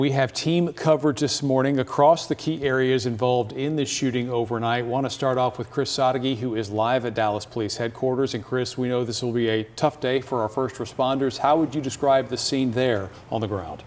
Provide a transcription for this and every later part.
We have team coverage this morning across the key areas involved in the shooting overnight. Want to start off with Chris Sadeghi, who is live at Dallas Police Headquarters. And Chris, we know this will be a tough day for our first responders. How would you describe the scene there on the ground?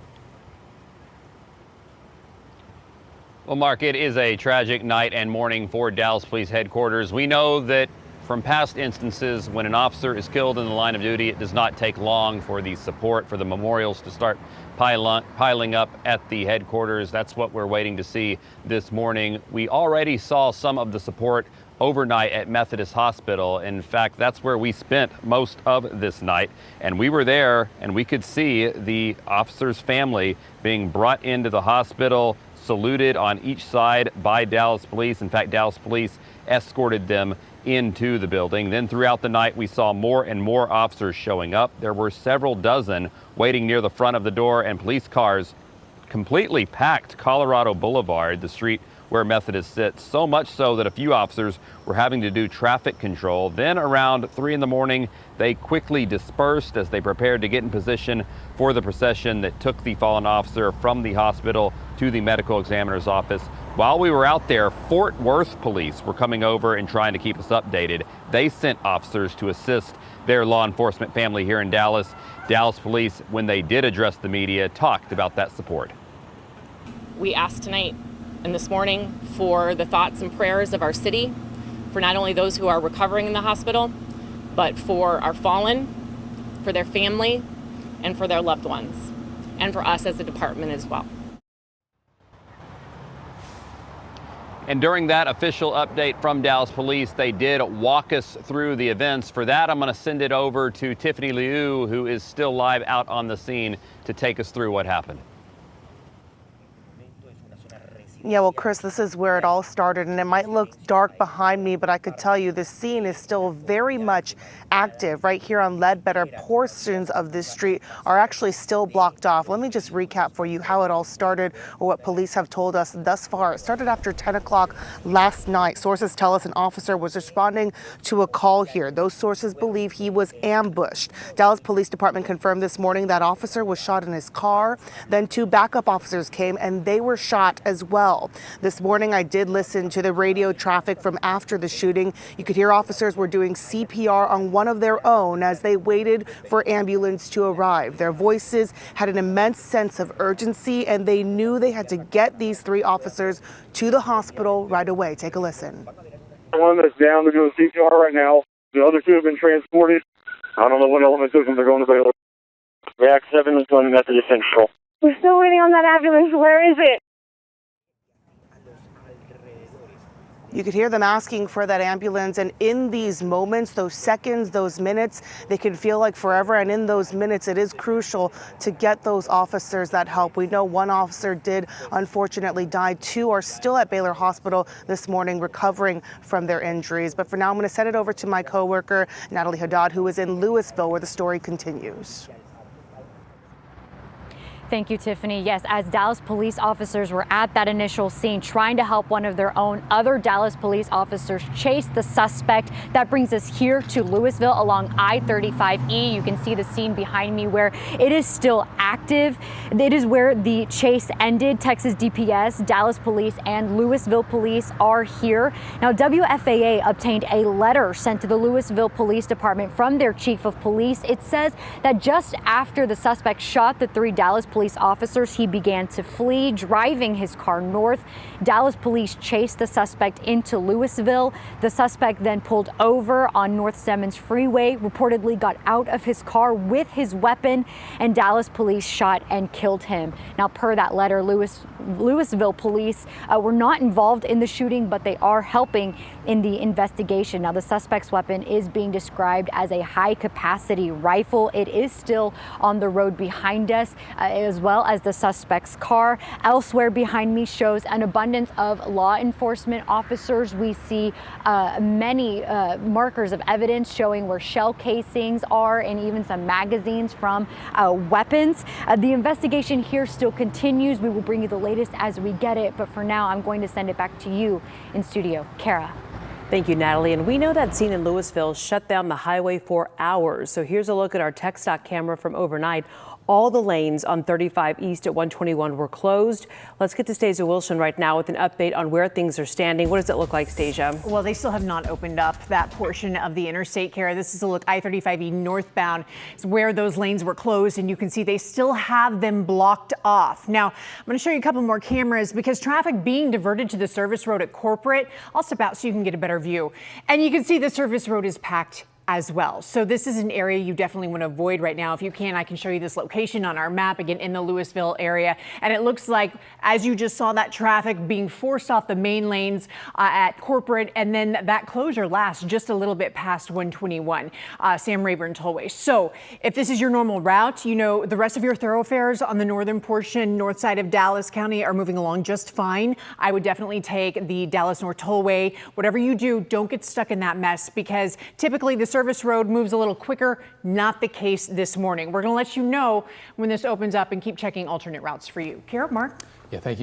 Well, Mark, it is a tragic night and morning for Dallas Police Headquarters. We know that from past instances, when an officer is killed in the line of duty, it does not take long for the support, for the memorials to start piling up at the headquarters. That's what we're waiting to see this morning. We already saw some of the support overnight at Methodist Hospital. In fact, that's where we spent most of this night. And we were there and we could see the officer's family being brought into the hospital, saluted on each side by Dallas Police. In fact, Dallas Police escorted them into the building. Then throughout the night, we saw more and more officers showing up. There were several dozen waiting near the front of the door, and police cars completely packed Colorado Boulevard, the street where Methodist sits, so much so that a few officers were having to do traffic control. Then around 3 in the morning, they quickly dispersed as they prepared to get in position for the procession that took the fallen officer from the hospital to the medical examiner's office. While we were out there, Fort Worth police were coming over and trying to keep us updated. They sent officers to assist their law enforcement family here in Dallas. Dallas Police, when they did address the media, talked about that support. We asked tonight and this morning for the thoughts and prayers of our city, for not only those who are recovering in the hospital, but for our fallen, for their family, and for their loved ones, and for us as a department as well. And during that official update from Dallas Police, they did walk us through the events. For that, I'm going to send it over to Tiffany Liu, who is still live out on the scene, to take us through what happened. Yeah, well, Chris, this is where it all started, and it might look dark behind me, but I could tell you this scene is still very much active. Right here on Ledbetter, portions of this street are actually still blocked off. Let me just recap for you how it all started, or what police have told us thus far. It started after 10 o'clock last night. Sources tell us an officer was responding to a call here. Those sources believe he was ambushed. Dallas Police Department confirmed this morning that officer was shot in his car. Then 2 backup officers came and they were shot as well. This morning, I did listen to the radio traffic from after the shooting. You could hear officers were doing CPR on one of their own as they waited for ambulance to arrive. Their voices had an immense sense of urgency, and they knew they had to get these 3 officers to the hospital right away. Take a listen. One that's down, they're doing CPR right now. The other 2 have been transported. I don't know what element system they're going to Baylor. React 7 is going to Methodist Central. We're still waiting on that ambulance. Where is it? You could hear them asking for that ambulance, and in these moments, those seconds, those minutes, they can feel like forever, and in those minutes, it is crucial to get those officers that help. We know 1 officer did unfortunately die. 2 are still at Baylor Hospital this morning recovering from their injuries. But for now, I'm going to send it over to my coworker, Natalie Haddad, who is in Louisville, where the story continues. Thank you, Tiffany. Yes, as Dallas police officers were at that initial scene trying to help one of their own, other Dallas police officers chase the suspect. That brings us here to Louisville along I-35E. You can see the scene behind me where it is still active. It is where the chase ended. Texas DPS, Dallas Police, and Louisville Police are here. Now, WFAA obtained a letter sent to the Louisville Police Department from their chief of police. It says that just after the suspect shot the 3 Dallas police officers, he began to flee, driving his car north. Dallas police chased the suspect into Louisville. The suspect then pulled over on North Stemmons Freeway, reportedly got out of his car with his weapon, and Dallas police shot and killed him. Now, per that letter, Louisville police were not involved in the shooting, but they are helping in the investigation. Now, the suspect's weapon is being described as a high-capacity rifle. It is still on the road behind us, as well as the suspect's car. Elsewhere behind me shows an abundance of law enforcement officers. We see many markers of evidence showing where shell casings are and even some magazines from weapons. The investigation here still continues. We will bring you the latest as we get it, but for now, I'm going to send it back to you in studio. Kara. Thank you, Natalie. And we know that scene in Louisville shut down the highway for hours. So here's a look at our TxDOT camera from overnight. All the lanes on 35 East at 121 were closed. Let's get to Stasia Wilson right now with an update on where things are standing. What does it look like, Stasia? Well, they still have not opened up that portion of the interstate, Kara. This is a look. I-35E northbound is where those lanes were closed, and you can see they still have them blocked off. Now, I'm going to show you a couple more cameras because traffic being diverted to the service road at Corporate. I'll step out so you can get a better view. And you can see the service road is packed as well. So this is an area you definitely want to avoid right now. If you can, I can show you this location on our map, again, in the Louisville area. And it looks like, as you just saw, that traffic being forced off the main lanes at Corporate, and then that closure lasts just a little bit past 121, Sam Rayburn Tollway. So if this is your normal route, you know, the rest of your thoroughfares on the northern portion, north side of Dallas County, are moving along just fine. I would definitely take the Dallas North Tollway. Whatever you do, don't get stuck in that mess, because typically the service road moves a little quicker. Not the case this morning. We're going to let you know when this opens up and keep checking alternate routes for you. Kara, Mark? Yeah, thank you.